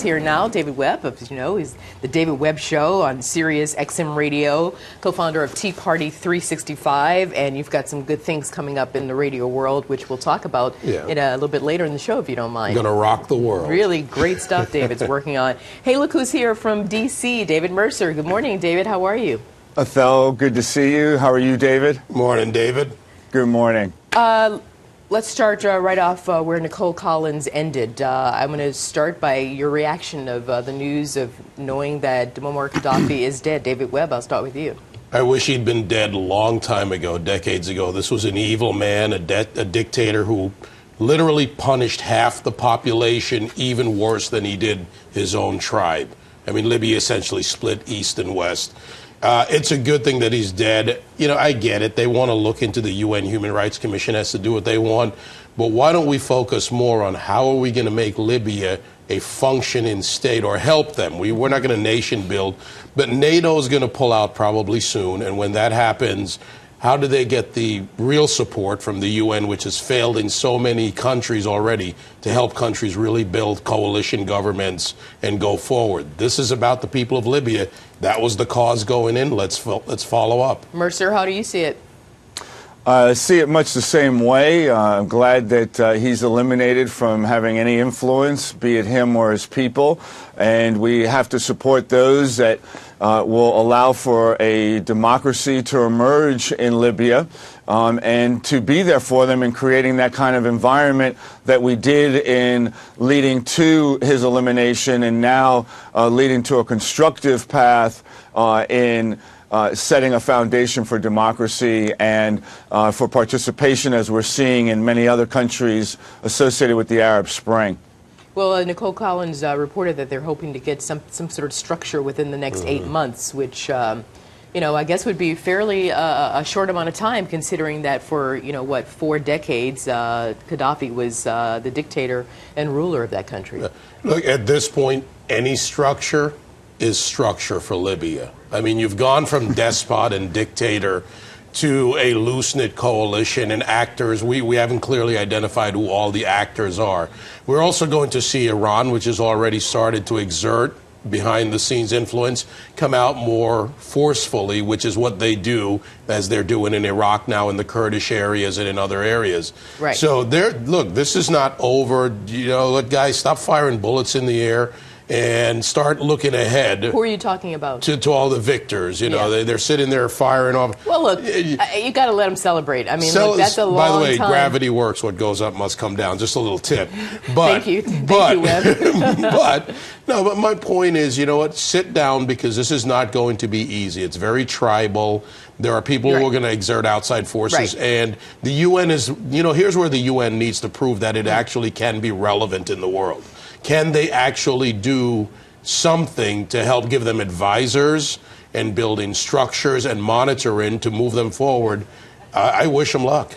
here now. David Webb, as you know, he's the David Webb Show on Sirius XM Radio, co-founder of Tea Party 365, and you've got some good things coming up in the radio world, which we'll talk about in a little bit later in the show, if you don't mind. Gonna rock the world. Really great stuff David's working on. Hey, look who's here from D.C., David Mercer. Good morning, David. How are you? Othello, good to see you. How are you, David? Morning, David. Good morning. Let's start right off where Nicole Collins ended. I'm going to start by your reaction of the news of knowing that Muammar Qaddafi is dead. David Webb, I'll start with you. I wish he'd been dead a long time ago, decades ago. This was an evil man, a dictator who literally punished half the population even worse than he did his own tribe. I mean, Libya essentially split east and west. It's a good thing that he's dead. You know, I get it. They want to look into the UN Human Rights Commission, has to do what they want. But why don't we focus more on how are we going to make Libya a functioning state or help them? We're not going to nation build, but NATO is going to pull out probably soon. And when that happens, how do they get the real support from the UN, which has failed in so many countries already, to help countries really build coalition governments and go forward? This is about the people of Libya. That was the cause going in. Let's follow up. Mercer, how do you see it? I see it much the same way. I'm glad that he's eliminated from having any influence, be it him or his people. And we have to support those that will allow for a democracy to emerge in Libya and to be there for them in creating that kind of environment that we did in leading to his elimination and now leading to a constructive path in setting a foundation for democracy and for participation, as we're seeing in many other countries associated with the Arab Spring. Well, Nicole Collins reported that they're hoping to get some sort of structure within the next 8 months, which, you know, I guess would be fairly a short amount of time, considering that for, you know, what, 4 decades, Qaddafi was the dictator and ruler of that country. Look, at this point, any structure is structure for Libya. I mean, you've gone from despot and dictator to a loose-knit coalition and actors. We haven't clearly identified who all the actors are. We're also going to see Iran, which has already started to exert behind-the-scenes influence, come out more forcefully, which is what they do, as they're doing in Iraq now, in the Kurdish areas and in other areas. Right. So, look, this is not over. You know, look, guys, stop firing bullets in the air and start looking ahead. Who are you talking about? To all the victors, you know, they're sitting there firing off. Well, look, you got to let them celebrate. I mean, look, that's a long time. By the way, gravity works. What goes up must come down. Just a little tip. But, Thank you, Webb. but my point is, you know what? Sit down, because this is not going to be easy. It's very tribal. There are people who are going to exert outside forces. And the UN is, you know, here's where the UN needs to prove that it actually can be relevant in the world. Can they actually do something to help give them advisors and building structures and monitoring to move them forward? I wish them luck.